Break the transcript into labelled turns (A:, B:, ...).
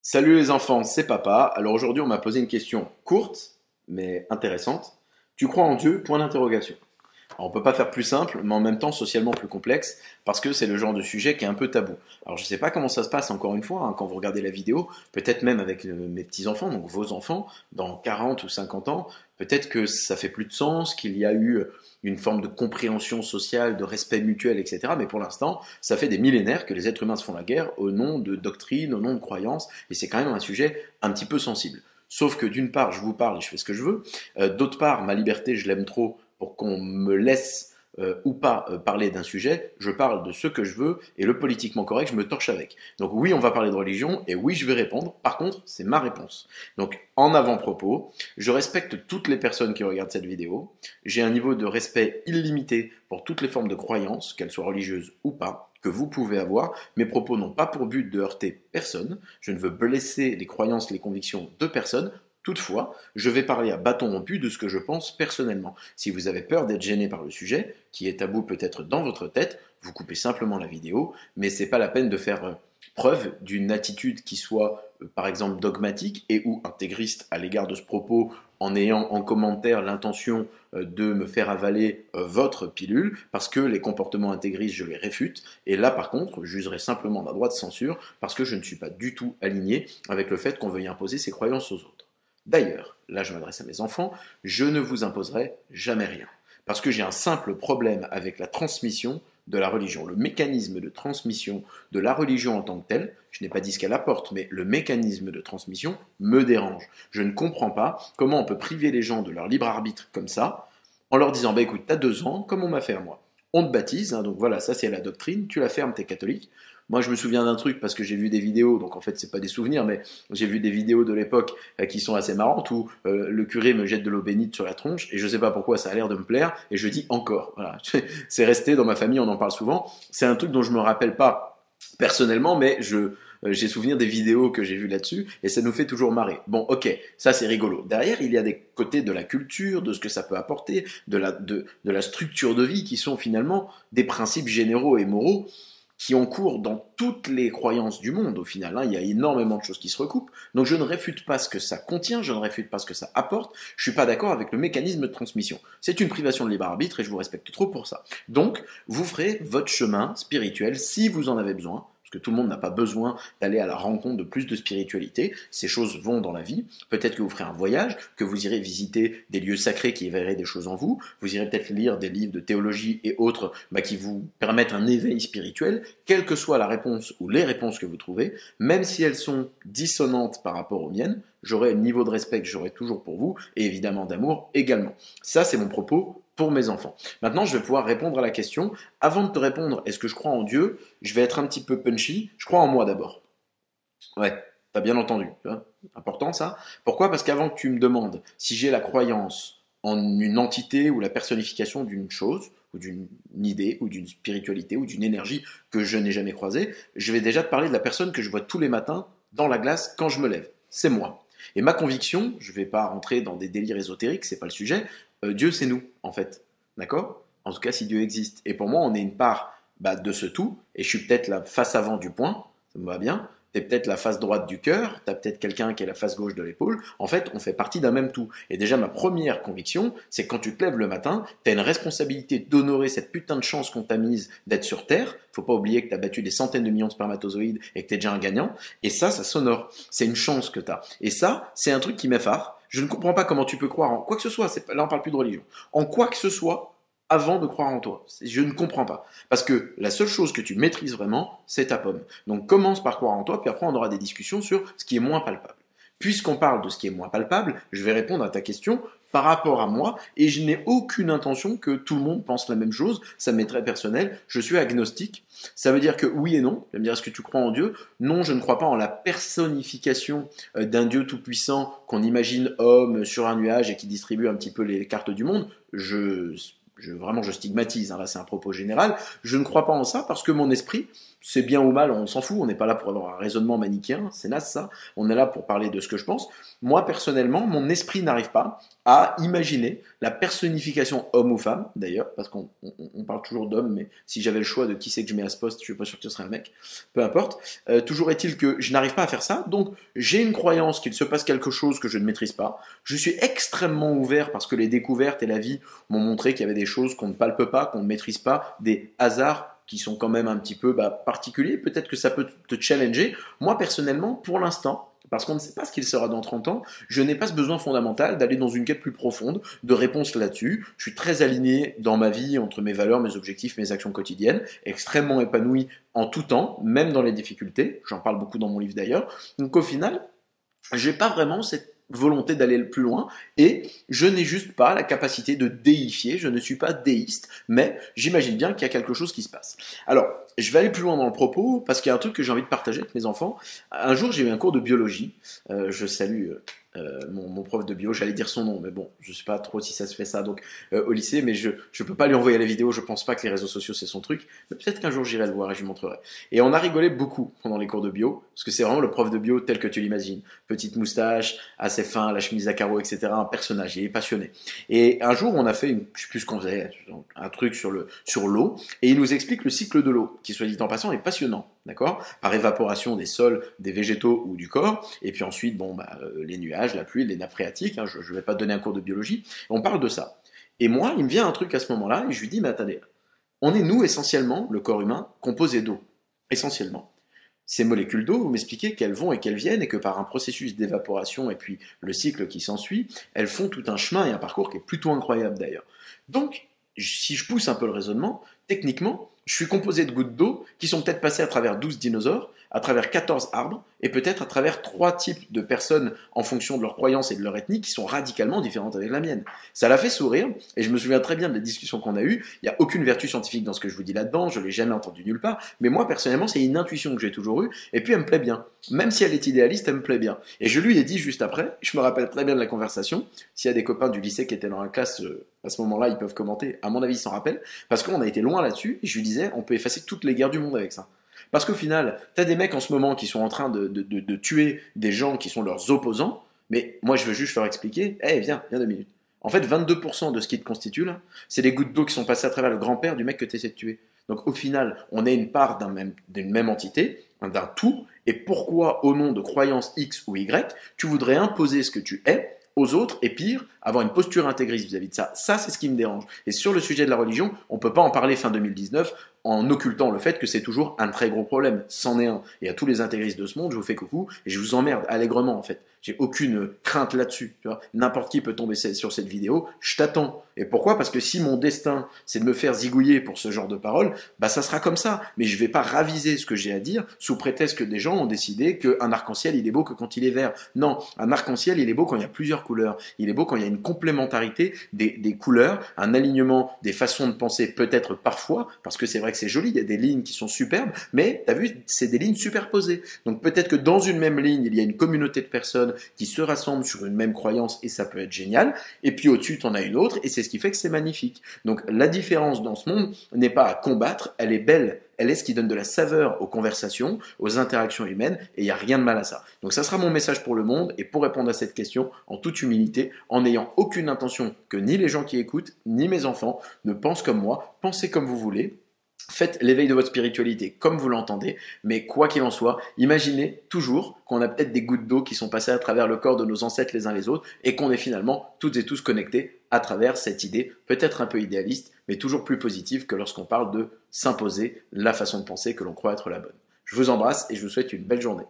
A: Salut les enfants, c'est papa. Alors aujourd'hui, on m'a posé une question courte, mais intéressante. Tu crois en Dieu? Point d'interrogation. Alors, on peut pas faire plus simple, mais en même temps socialement plus complexe, parce que c'est le genre de sujet qui est un peu tabou. Alors je sais pas comment ça se passe encore une fois, hein, quand vous regardez la vidéo, peut-être même avec mes petits-enfants, donc vos enfants, dans 40 ou 50 ans, peut-être que ça fait plus de sens, qu'il y a eu une forme de compréhension sociale, de respect mutuel, etc. Mais pour l'instant, ça fait des millénaires que les êtres humains se font la guerre au nom de doctrines, au nom de croyances, et c'est quand même un sujet un petit peu sensible. Sauf que d'une part, je vous parle et je fais ce que je veux, d'autre part, ma liberté, je l'aime trop pour qu'on me laisse ou pas parler d'un sujet, je parle de ce que je veux et le politiquement correct, je me torche avec. Donc oui, on va parler de religion et oui, je vais répondre. Par contre, c'est ma réponse. Donc en avant-propos, je respecte toutes les personnes qui regardent cette vidéo. J'ai un niveau de respect illimité pour toutes les formes de croyances, qu'elles soient religieuses ou pas, que vous pouvez avoir. Mes propos n'ont pas pour but de heurter personne. Je ne veux blesser les croyances, les convictions de personne. Toutefois, je vais parler à bâton rompu de ce que je pense personnellement. Si vous avez peur d'être gêné par le sujet, qui est tabou peut-être dans votre tête, vous coupez simplement la vidéo, mais c'est pas la peine de faire preuve d'une attitude qui soit, par exemple, dogmatique et ou intégriste à l'égard de ce propos en ayant en commentaire l'intention de me faire avaler votre pilule, parce que les comportements intégristes, je les réfute, et là, par contre, j'userai simplement d'un droit de censure, parce que je ne suis pas du tout aligné avec le fait qu'on veuille imposer ses croyances aux autres. D'ailleurs, là je m'adresse à mes enfants, je ne vous imposerai jamais rien. Parce que j'ai un simple problème avec la transmission de la religion. Le mécanisme de transmission de la religion en tant que telle, je n'ai pas dit ce qu'elle apporte, mais le mécanisme de transmission me dérange. Je ne comprends pas comment on peut priver les gens de leur libre arbitre comme ça, en leur disant, bah écoute, t'as 2 ans, comme on m'a fait à moi. On te baptise, hein, donc voilà, ça c'est la doctrine, tu la fermes, t'es catholique. Moi, je me souviens d'un truc parce que j'ai vu des vidéos, donc en fait, c'est pas des souvenirs, mais j'ai vu des vidéos de l'époque qui sont assez marrantes où le curé me jette de l'eau bénite sur la tronche et je sais pas pourquoi ça a l'air de me plaire et je dis encore. Voilà, c'est resté dans ma famille, on en parle souvent. C'est un truc dont je me rappelle pas personnellement, mais j'ai souvenir des vidéos que j'ai vues là-dessus et ça nous fait toujours marrer. Bon, ok, ça c'est rigolo. Derrière, il y a des côtés de la culture, de ce que ça peut apporter, de la structure de vie qui sont finalement des principes généraux et moraux qui ont cours dans toutes les croyances du monde au final. Hein. Il y a énormément de choses qui se recoupent. Donc je ne réfute pas ce que ça contient, je ne réfute pas ce que ça apporte. Je suis pas d'accord avec le mécanisme de transmission. C'est une privation de libre arbitre et je vous respecte trop pour ça. Donc vous ferez votre chemin spirituel si vous en avez besoin. Parce que tout le monde n'a pas besoin d'aller à la rencontre de plus de spiritualité. Ces choses vont dans la vie. Peut-être que vous ferez un voyage, que vous irez visiter des lieux sacrés qui éveilleraient des choses en vous. Vous irez peut-être lire des livres de théologie et autres qui vous permettent un éveil spirituel. Quelle que soit la réponse ou les réponses que vous trouvez, même si elles sont dissonantes par rapport aux miennes, j'aurai un niveau de respect que j'aurai toujours pour vous et évidemment d'amour également. Ça, c'est mon propos pour mes enfants. Maintenant, je vais pouvoir répondre à la question. Avant de te répondre, est-ce que je crois en Dieu? Je vais être un petit peu punchy. Je crois en moi d'abord. Ouais, t'as bien entendu. Hein, important ça. Pourquoi? Parce qu'avant que tu me demandes si j'ai la croyance en une entité ou la personnification d'une chose, ou d'une idée, ou d'une spiritualité, ou d'une énergie que je n'ai jamais croisée, je vais déjà te parler de la personne que je vois tous les matins dans la glace quand je me lève. C'est moi. Et ma conviction, je ne vais pas rentrer dans des délires ésotériques, c'est pas le sujet, Dieu c'est nous, en fait. D'accord? En tout cas, si Dieu existe. Et pour moi, on est une part de ce tout, et je suis peut-être la face avant du point, ça me va bien, t'es peut-être la face droite du cœur, t'as peut-être quelqu'un qui est la face gauche de l'épaule. En fait, on fait partie d'un même tout. Et déjà, ma première conviction, c'est que quand tu te lèves le matin, t'as une responsabilité d'honorer cette putain de chance qu'on t'a mise d'être sur Terre. Faut pas oublier que t'as battu des centaines de millions de spermatozoïdes et que t'es déjà un gagnant. Et ça s'honore. C'est une chance que t'as. Et ça, c'est un truc qui m'effare. Je ne comprends pas comment tu peux croire en quoi que ce soit. Là, on parle plus de religion. En quoi que ce soit, avant de croire en toi. Je ne comprends pas. Parce que la seule chose que tu maîtrises vraiment, c'est ta pomme. Donc commence par croire en toi, puis après on aura des discussions sur ce qui est moins palpable. Puisqu'on parle de ce qui est moins palpable, je vais répondre à ta question par rapport à moi, et je n'ai aucune intention que tout le monde pense la même chose, ça m'est très personnel, je suis agnostique, ça veut dire que oui et non, tu vas me dire est-ce que tu crois en Dieu? Non, je ne crois pas en la personnification d'un Dieu tout-puissant qu'on imagine homme sur un nuage et qui distribue un petit peu les cartes du monde, vraiment je stigmatise, hein, là c'est un propos général, je ne crois pas en ça parce que mon esprit c'est bien ou mal, on s'en fout, on n'est pas là pour avoir un raisonnement manichéen, c'est naze ça, on est là pour parler de ce que je pense. Moi personnellement, mon esprit n'arrive pas à imaginer la personnification homme ou femme, d'ailleurs, parce qu'on parle toujours d'homme, mais si j'avais le choix de qui c'est que je mets à ce poste, je suis pas sûr que ce serait un mec, peu importe. Toujours est-il que je n'arrive pas à faire ça, donc j'ai une croyance qu'il se passe quelque chose que je ne maîtrise pas, je suis extrêmement ouvert parce que les découvertes et la vie m'ont montré qu'il y avait des choses qu'on ne palpe pas, qu'on ne maîtrise pas, des hasards qui sont quand même un petit peu particuliers, peut-être que ça peut te challenger. Moi, personnellement, pour l'instant, parce qu'on ne sait pas ce qu'il sera dans 30 ans, je n'ai pas ce besoin fondamental d'aller dans une quête plus profonde, de réponses là-dessus. Je suis très aligné dans ma vie entre mes valeurs, mes objectifs, mes actions quotidiennes, extrêmement épanoui en tout temps, même dans les difficultés. J'en parle beaucoup dans mon livre d'ailleurs. Donc au final, j'ai pas vraiment cette volonté d'aller le plus loin et je n'ai juste pas la capacité de déifier, je ne suis pas déiste, mais j'imagine bien qu'il y a quelque chose qui se passe. Alors, je vais aller plus loin dans le propos parce qu'il y a un truc que j'ai envie de partager avec mes enfants. Un jour, j'ai eu un cours de biologie, je salue mon prof de bio, j'allais dire son nom, mais bon, je sais pas trop si ça se fait ça donc au lycée, mais je peux pas lui envoyer la vidéo, je pense pas que les réseaux sociaux c'est son truc, mais peut-être qu'un jour j'irai le voir et je lui montrerai. Et on a rigolé beaucoup pendant les cours de bio, parce que c'est vraiment le prof de bio tel que tu l'imagines, petite moustache, assez fin, la chemise à carreaux, etc., un personnage, il est passionné. Et un jour on a fait, je sais plus ce qu'on faisait, un truc sur l'eau, et il nous explique le cycle de l'eau, qui soit dit en passant est passionnant. D'accord? Par évaporation des sols, des végétaux ou du corps, et puis ensuite, les nuages, la pluie, les nappes phréatiques, hein, je ne vais pas te donner un cours de biologie, on parle de ça. Et moi, il me vient un truc à ce moment-là, et je lui dis, mais attendez, on est nous essentiellement, le corps humain, composé d'eau, essentiellement. Ces molécules d'eau, vous m'expliquez qu'elles vont et qu'elles viennent, et que par un processus d'évaporation, et puis le cycle qui s'ensuit, elles font tout un chemin et un parcours qui est plutôt incroyable d'ailleurs. Donc, si je pousse un peu le raisonnement, techniquement, je suis composé de gouttes d'eau qui sont peut-être passées à travers 12 dinosaures, à travers 14 arbres, et peut-être à travers 3 types de personnes en fonction de leurs croyances et de leur ethnie qui sont radicalement différentes avec la mienne. Ça l'a fait sourire, et je me souviens très bien de la discussion qu'on a eue. Il n'y a aucune vertu scientifique dans ce que je vous dis là-dedans, je ne l'ai jamais entendu nulle part, mais moi personnellement c'est une intuition que j'ai toujours eue, et puis elle me plaît bien. Même si elle est idéaliste, elle me plaît bien. Et je lui ai dit juste après, je me rappelle très bien de la conversation, s'il y a des copains du lycée qui étaient dans la classe à ce moment-là, ils peuvent commenter, à mon avis ils s'en rappellent, parce qu'on a été loin là-dessus, et je lui disais, on peut effacer toutes les guerres du monde avec ça. Parce qu'au final, t'as des mecs en ce moment qui sont en train de tuer des gens qui sont leurs opposants, mais moi je veux juste leur expliquer, viens 2 minutes. En fait, 22% de ce qui te constitue là, c'est les gouttes d'eau qui sont passées à travers le grand-père du mec que tu essaies de tuer. Donc au final, on est une part d'une même entité, d'un tout, et pourquoi au nom de croyances X ou Y, tu voudrais imposer ce que tu es aux autres, et pire, avoir une posture intégriste vis-à-vis de ça. Ça, c'est ce qui me dérange. Et sur le sujet de la religion, on ne peut pas en parler fin 2019 en occultant le fait que c'est toujours un très gros problème. C'en est un. Et à tous les intégristes de ce monde, je vous fais coucou, et je vous emmerde allègrement, en fait. J'ai aucune crainte là-dessus. Tu vois, n'importe qui peut tomber sur cette vidéo, je t'attends. Et pourquoi? Parce que si mon destin, c'est de me faire zigouiller pour ce genre de paroles, ça sera comme ça. Mais je vais pas raviser ce que j'ai à dire sous prétexte que des gens ont décidé qu'un arc-en-ciel, il est beau que quand il est vert. Non, un arc-en-ciel, il est beau quand il y a plusieurs couleurs. Il est beau quand il y a une complémentarité des couleurs, un alignement des façons de penser peut-être parfois, parce que c'est vrai que c'est joli, il y a des lignes qui sont superbes, mais t'as vu, c'est des lignes superposées. Donc peut-être que dans une même ligne, il y a une communauté de personnes qui se rassemblent sur une même croyance et ça peut être génial. Et puis au-dessus, t'en as une autre et c'est ce qui fait que c'est magnifique. Donc la différence dans ce monde n'est pas à combattre, elle est belle. Elle est ce qui donne de la saveur aux conversations, aux interactions humaines, et il n'y a rien de mal à ça. Donc ça sera mon message pour le monde, et pour répondre à cette question, en toute humilité, en n'ayant aucune intention que ni les gens qui écoutent, ni mes enfants ne pensent comme moi, pensez comme vous voulez. Faites l'éveil de votre spiritualité comme vous l'entendez, mais quoi qu'il en soit, imaginez toujours qu'on a peut-être des gouttes d'eau qui sont passées à travers le corps de nos ancêtres les uns les autres et qu'on est finalement toutes et tous connectés à travers cette idée, peut-être un peu idéaliste, mais toujours plus positive que lorsqu'on parle de s'imposer la façon de penser que l'on croit être la bonne. Je vous embrasse et je vous souhaite une belle journée.